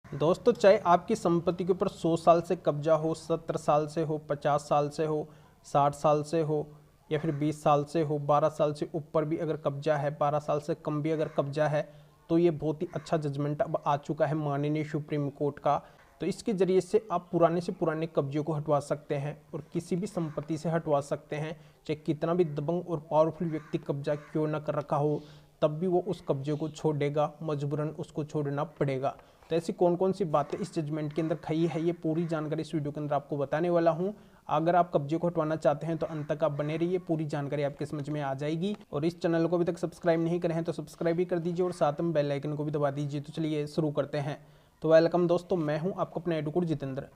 दोस्तों, चाहे आपकी संपत्ति के ऊपर 100 साल से कब्जा हो, 70 साल से हो, 50 साल से हो, 60 साल से हो या फिर 20 साल से हो, 12 साल से ऊपर भी अगर कब्जा है, 12 साल से कम भी अगर कब्जा है, तो ये बहुत ही अच्छा जजमेंट अब आ चुका है माननीय सुप्रीम कोर्ट का। तो इसके ज़रिए से आप पुराने से पुराने कब्जे को हटवा सकते हैं और किसी भी संपत्ति से हटवा सकते हैं, चाहे कितना भी दबंग और पावरफुल व्यक्ति कब्जा क्यों न कर रखा हो, तब भी वो उस कब्जे को छोड़ेगा, मजबूरन उसको छोड़ना पड़ेगा। तो ऐसी कौन कौन सी बातें इस जजमेंट के अंदर कही है, ये पूरी जानकारी इस वीडियो के अंदर आपको बताने वाला हूँ। अगर आप कब्जे को हटवाना चाहते हैं तो अंत तक आप बने रहिए, पूरी जानकारी आपके समझ में आ जाएगी। और इस चैनल को अभी तक सब्सक्राइब नहीं करे हैं तो सब्सक्राइब भी कर दीजिए और साथ में बेल आइकन को भी दबा दीजिए। तो चलिए शुरू करते हैं। तो वेलकम दोस्तों, मैं हूँ आपका अपना एडवोकेट जितेंद्र।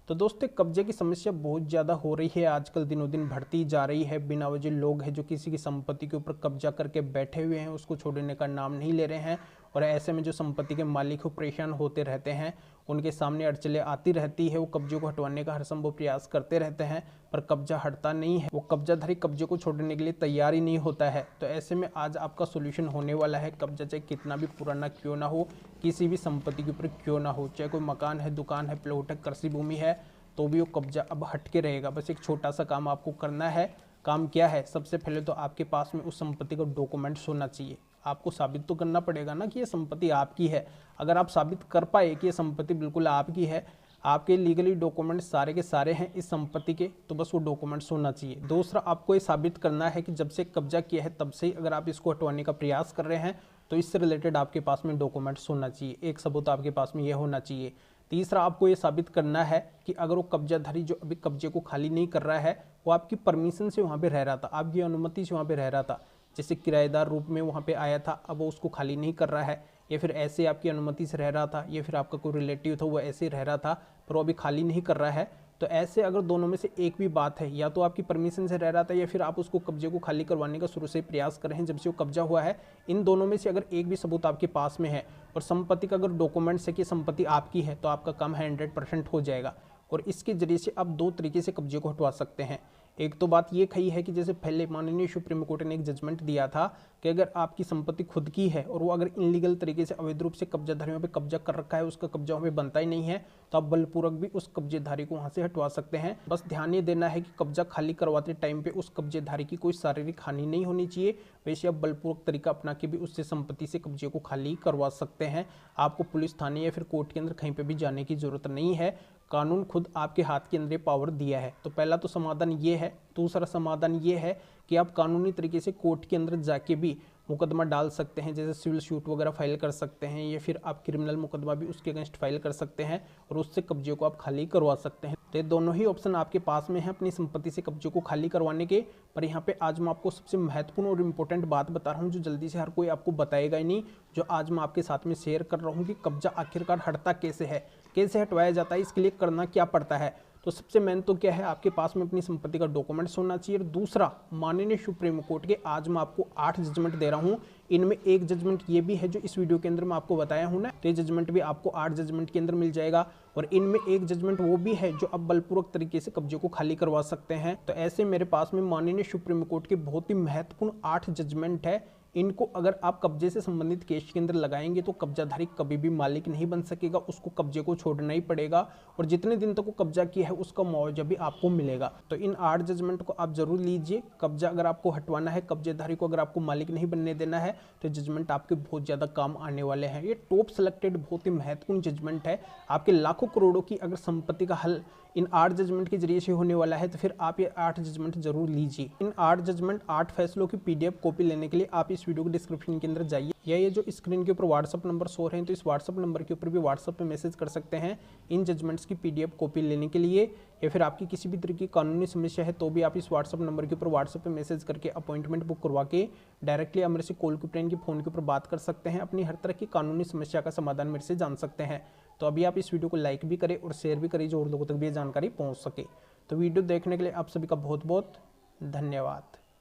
तो दोस्तों, कब्जे की समस्या बहुत ज़्यादा हो रही है, आजकल दिनों दिन बढ़ती जा रही है। बिना वजह लोग हैं जो किसी की संपत्ति के ऊपर कब्जा करके बैठे हुए हैं, उसको छोड़ने का नाम नहीं ले रहे हैं। और ऐसे में जो संपत्ति के मालिक हो परेशान होते रहते हैं, उनके सामने अड़चनें आती रहती है। वो कब्जे को हटवाने का हर संभव प्रयास करते रहते हैं, पर कब्जा हटता नहीं है। वो कब्जाधारी कब्जे को छोड़ने के लिए तैयार ही नहीं होता है। तो ऐसे में आज आपका सोल्यूशन होने वाला है। कब्जा चाहे कितना भी पुराना क्यों ना हो, किसी भी संपत्ति के ऊपर क्यों ना हो, चाहे कोई मकान है, दुकान है, प्लॉट है, कृषि भूमि है, तो भी वो कब्जा अब हट के रहेगा। बस एक छोटा सा काम आपको करना है। काम क्या है? सबसे पहले तो आपके पास में उस संपत्ति का डॉक्यूमेंट्स होना चाहिए। आपको साबित तो करना पड़ेगा ना कि ये संपत्ति आपकी है। अगर आप साबित कर पाए कि ये संपत्ति बिल्कुल आपकी है, आपके लीगली डॉक्यूमेंट्स सारे के सारे हैं इस संपत्ति के, तो बस वो डॉक्यूमेंट्स होना चाहिए। दूसरा, आपको ये साबित करना है कि जब से कब्जा किया है तब से ही अगर आप इसको हटवाने का प्रयास कर रहे हैं, तो इससे रिलेटेड आपके पास में डॉक्यूमेंट्स होना चाहिए। एक सबूत आपके पास में ये होना चाहिए। तीसरा, आपको ये साबित करना है कि अगर वो कब्जाधारी जो अभी कब्जे को खाली नहीं कर रहा है, वो आपकी परमिशन से वहाँ पे रह रहा था, आपकी अनुमति से वहाँ पे रह रहा था, जैसे किराएदार रूप में वहाँ पे आया था, अब वो उसको खाली नहीं कर रहा है, या फिर ऐसे आपकी अनुमति से रह रहा था, या फिर आपका कोई रिलेटिव था वो ऐसे रह रहा था पर वो अभी खाली नहीं कर रहा है। तो ऐसे अगर दोनों में से एक भी बात है, या तो आपकी परमिशन से रह रहा था या फिर आप उसको कब्जे को खाली करवाने का शुरू से प्रयास कर रहे हैं जब से वो कब्जा हुआ है, इन दोनों में से अगर एक भी सबूत आपके पास में है और संपत्ति का अगर डॉक्यूमेंट्स है कि संपत्ति आपकी है, तो आपका काम 100% हो जाएगा। और इसके जरिए से आप दो तरीके से कब्जे को हटवा सकते हैं। एक तो बात ये कही है कि जैसे पहले माननीय सुप्रीम कोर्ट ने एक जजमेंट दिया था कि अगर आपकी संपत्ति खुद की है और वो अगर इनलीगल तरीके से अवैध रूप से कब्जाधारियों पे कब्जा कर रखा है, उसका कब्जा वहाँ पे बनता ही नहीं है, तो आप बलपूर्वक भी उस कब्जेधारी को वहाँ से हटवा सकते हैं। बस ध्यान ये देना है कि कब्जा खाली करवाते टाइम पे उस कब्जेधारी की कोई शारीरिक हानि नहीं होनी चाहिए। वैसे आप बलपूर्वक तरीका अपना के भी उससे संपत्ति से कब्जे को खाली करवा सकते हैं। आपको पुलिस थाने या फिर कोर्ट के अंदर कहीं पर भी जाने की जरूरत नहीं है। कानून खुद आपके हाथ के अंदर पावर दिया है। तो पहला तो समाधान ये है। दूसरा समाधान ये है कि आप कानूनी तरीके से कोर्ट के अंदर जाके भी मुकदमा डाल सकते हैं, जैसे सिविल सूट वगैरह फाइल कर सकते हैं, या फिर आप क्रिमिनल मुकदमा भी उसके अगेंस्ट फाइल कर सकते हैं और उससे कब्जे को आप खाली करवा सकते हैं। तो ये दोनों ही ऑप्शन आपके पास में है अपनी संपत्ति से कब्जे को खाली करवाने के। पर यहाँ पे आज मैं आपको सबसे महत्वपूर्ण और इम्पोर्टेंट बात बता रहा हूँ, जो जल्दी से हर कोई आपको बताएगा ही नहीं, जो आज मैं आपके साथ में शेयर कर रहा हूँ कि कब्जा आखिरकार हटता कैसे है, कैसे हटवाया जाता है, इसके लिए करना क्या पड़ता है। तो सबसे मेन तो क्या है, आपके पास में अपनी संपत्ति का डॉक्यूमेंट्स होना चाहिए। दूसरा, माननीय सुप्रीम कोर्ट के आज मैं आपको 8 जजमेंट दे रहा हूं, इनमें एक जजमेंट ये भी है जो इस वीडियो के अंदर मैं आपको बताया हूं ना, तो ये जजमेंट भी आपको 8 जजमेंट के अंदर मिल जाएगा। और इनमें एक जजमेंट वो भी है जो अब बलपूर्वक तरीके से कब्जे को खाली करवा सकते हैं। तो ऐसे मेरे पास में माननीय सुप्रीम कोर्ट के बहुत ही महत्वपूर्ण 8 जजमेंट है। इनको अगर आप कब्जे से संबंधित केस के अंदर लगाएंगे तो कब्जाधारी कभी भी मालिक नहीं बन सकेगा, उसको कब्जे को छोड़ना ही पड़ेगा और जितने दिन तक वो कब्जा किया है उसका मुआवजा भी आपको मिलेगा। तो इन 8 जजमेंट को आप जरूर लीजिए। कब्जा अगर आपको हटवाना है, कब्जेधारी को अगर आपको मालिक नहीं बनने देना है, तो जजमेंट आपके बहुत ज़्यादा काम आने वाले हैं। ये टॉप सेलेक्टेड बहुत ही महत्वपूर्ण जजमेंट है। आपके लाखों करोड़ों की अगर संपत्ति का हल इन 8 जजमेंट के जरिए से होने वाला है, तो फिर आप ये 8 जजमेंट जरूर लीजिए। इन 8 जजमेंट 8 फैसलों की PDF कॉपी लेने के लिए आप इस वीडियो के डिस्क्रिप्शन के अंदर जाइए, या ये जो स्क्रीन के ऊपर व्हाट्सअप नंबर शो रहे हैं, तो इस व्हाट्सअप नंबर के ऊपर भी व्हाट्सअप पे मैसेज कर सकते हैं इन जजमेंट्स की PDF कॉपी लेने के लिए। या फिर आपकी किसी भी तरह की कानूनी समस्या है तो भी आप इस व्हाट्सअप नंबर के ऊपर व्हाट्सअप पे मैसेज करके अपॉइंटमेंट बुक करवा के डायरेक्टली मेरे से कॉल के ऊपर, इनके फ़ोन के ऊपर बात कर सकते हैं। अपनी हर तरह की कानूनी समस्या का समाधान मेरे से जान सकते हैं। तो अभी आप इस वीडियो को लाइक भी करें और शेयर भी करें, जो और लोगों तक भी ये जानकारी पहुंच सके। तो वीडियो देखने के लिए आप सभी का बहुत बहुत धन्यवाद।